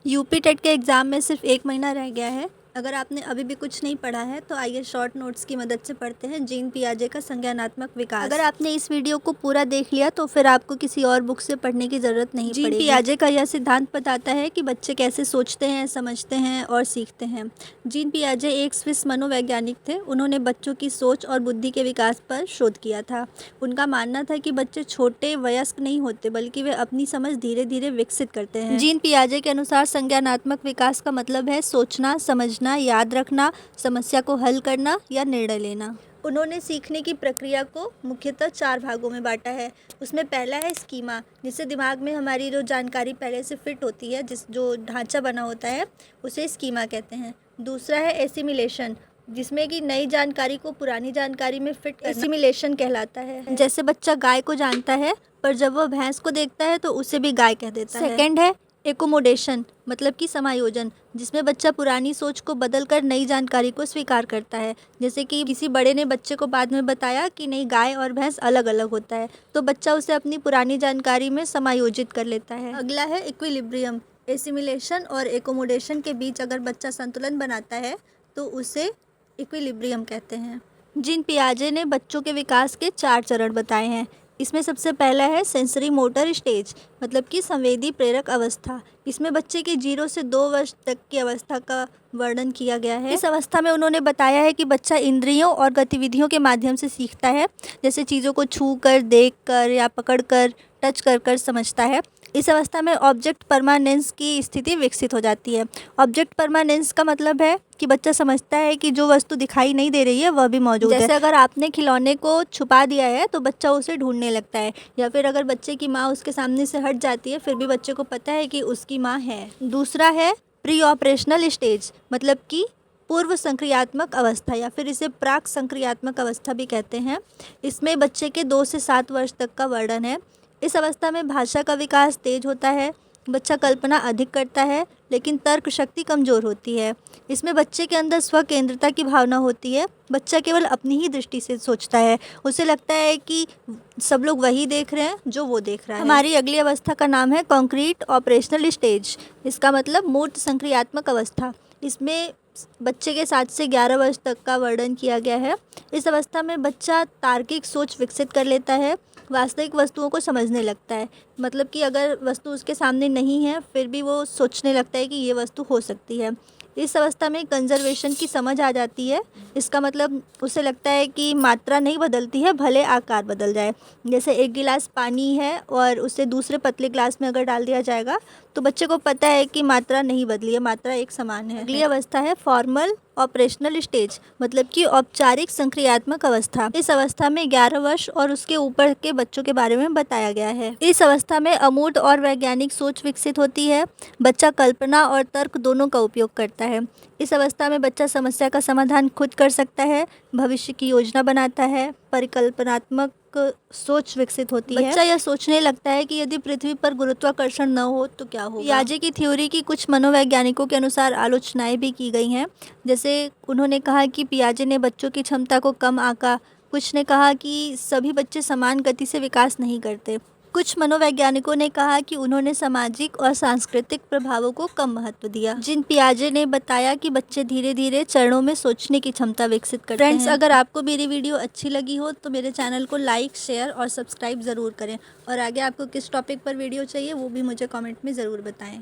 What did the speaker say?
UP TET के exam में सिर्फ 1 महीना रह गया है। अगर आपने अभी भी कुछ नहीं पढ़ा है तो आइए शॉर्ट नोट्स की मदद से पढ़ते हैं जीन पियाजे का संज्ञानात्मक विकास। अगर आपने इस वीडियो को पूरा देख लिया तो फिर आपको किसी और बुक से पढ़ने की ज़रूरत नहीं पड़ेगी। जीन पियाजे का यह सिद्धांत बताता है कि बच्चे कैसे सोचते हैं, समझते हैं और सीखते हैं। जीन पियाजे एक स्विस मनोवैज्ञानिक थे। उन्होंने बच्चों की सोच और बुद्धि के विकास पर शोध किया था। उनका मानना था कि बच्चे छोटे वयस्क नहीं होते बल्कि वे अपनी समझ धीरे धीरे विकसित करते हैं। जीन पियाजे के अनुसार संज्ञानात्मक विकास का मतलब है सोचना, समझना, याद रखना, समस्या को हल करना या निर्णय लेना। उन्होंने सीखने की प्रक्रिया को मुख्यतः 4 भागों में बांटा है। उसमें पहला है स्कीमा, जिससे दिमाग में हमारी जो जानकारी पहले से फिट होती है, जो ढांचा बना होता है, उसे स्कीमा कहते हैं। दूसरा है एसिमिलेशन, जिसमें कि नई जानकारी को पुरानी जानकारी में फिट करना एसिमिलेशन कहलाता है। जैसे बच्चा गाय को जानता है पर जब वह भैंस को देखता है तो उसे भी गाय कह देता है। सेकंड है एकोमोडेशन, मतलब कि समायोजन, जिसमें बच्चा पुरानी सोच को बदलकर नई जानकारी को स्वीकार करता है। जैसे कि किसी बड़े ने बच्चे को बाद में बताया कि नहीं, गाय और भैंस अलग अलग होता है, तो बच्चा उसे अपनी पुरानी जानकारी में समायोजित कर लेता है। अगला है इक्विलिब्रियम। एसिमिलेशन और एकोमोडेशन के बीच अगर बच्चा संतुलन बनाता है तो उसे इक्विलिब्रियम कहते हैं। जीन पियाजे ने बच्चों के विकास के 4 चरण बताए हैं। इसमें सबसे पहला है सेंसरी मोटर स्टेज, मतलब कि संवेदी प्रेरक अवस्था। इसमें बच्चे के 0 से 2 वर्ष तक की अवस्था का वर्णन किया गया है। इस अवस्था में उन्होंने बताया है कि बच्चा इंद्रियों और गतिविधियों के माध्यम से सीखता है, जैसे चीज़ों को छू कर, देख कर या पकड़ कर, टच कर समझता है। इस अवस्था में ऑब्जेक्ट परमानेंस की स्थिति विकसित हो जाती है। ऑब्जेक्ट परमानेंस का मतलब है कि बच्चा समझता है कि जो वस्तु दिखाई नहीं दे रही है वह भी मौजूद है। जैसे अगर आपने खिलौने को छुपा दिया है तो बच्चा उसे ढूंढने लगता है, या फिर अगर बच्चे की माँ उसके सामने से हट जाती है फिर भी बच्चे को पता है कि उसकी माँ है। दूसरा है प्री ऑपरेशनल स्टेज, मतलब कि पूर्व संक्रियात्मक अवस्था, या फिर इसे प्राक संक्रियात्मक अवस्था भी कहते हैं। इसमें बच्चे के 2 से 7 वर्ष तक का वर्णन है। इस अवस्था में भाषा का विकास तेज होता है, बच्चा कल्पना अधिक करता है लेकिन तर्क शक्ति कमज़ोर होती है। इसमें बच्चे के अंदर स्व केंद्रता की भावना होती है। बच्चा केवल अपनी ही दृष्टि से सोचता है, उसे लगता है कि सब लोग वही देख रहे हैं जो वो देख रहा है। हमारी अगली अवस्था का नाम है कॉन्क्रीट ऑपरेशनल स्टेज, इसका मतलब मूर्त संक्रियात्मक अवस्था। इसमें बच्चे के 7 से 11 वर्ष तक का वर्णन किया गया है। इस अवस्था में बच्चा तार्किक सोच विकसित कर लेता है, वास्तविक वस्तुओं को समझने लगता है। मतलब कि अगर वस्तु उसके सामने नहीं है फिर भी वो सोचने लगता है कि ये वस्तु हो सकती है। इस अवस्था में कंजर्वेशन की समझ आ जाती है। इसका मतलब उसे लगता है कि मात्रा नहीं बदलती है, भले आकार बदल जाए। जैसे एक गिलास पानी है और उसे दूसरे पतले गिलास में अगर डाल दिया जाएगा तो बच्चे को पता है कि मात्रा नहीं बदली है, मात्रा एक समान है। अगली अवस्था है फॉर्मल ऑपरेशनल स्टेज, मतलब कि औपचारिक संक्रियात्मक अवस्था। इस अवस्था में 11 वर्ष और उसके ऊपर के बच्चों के बारे में बताया गया है। इस अवस्था में अमूर्त और वैज्ञानिक सोच विकसित होती है। बच्चा कल्पना और तर्क दोनों का उपयोग करता है। इस अवस्था में बच्चा समस्या का समाधान खुद कर सकता है, भविष्य की योजना बनाता है, परिकल्पनात्मक सोच विकसित होती है। बच्चा यह सोचने लगता है कि यदि पृथ्वी पर गुरुत्वाकर्षण न हो तो क्या होगा। पियाजे की थ्योरी की कुछ मनोवैज्ञानिकों के अनुसार आलोचनाएं भी की गई हैं। जैसे उन्होंने कहा कि पियाजे ने बच्चों की क्षमता को कम आंका। कुछ ने कहा कि सभी बच्चे समान गति से विकास नहीं करते। कुछ मनोवैज्ञानिकों ने कहा कि उन्होंने सामाजिक और सांस्कृतिक प्रभावों को कम महत्व दिया। जिन पियाजे ने बताया कि बच्चे धीरे धीरे चरणों में सोचने की क्षमता विकसित करते हैं। फ्रेंड्स, अगर आपको मेरी वीडियो अच्छी लगी हो तो मेरे चैनल को लाइक, शेयर और सब्सक्राइब ज़रूर करें, और आगे आपको किस टॉपिक पर वीडियो चाहिए वो भी मुझे कमेंट में ज़रूर बताएं।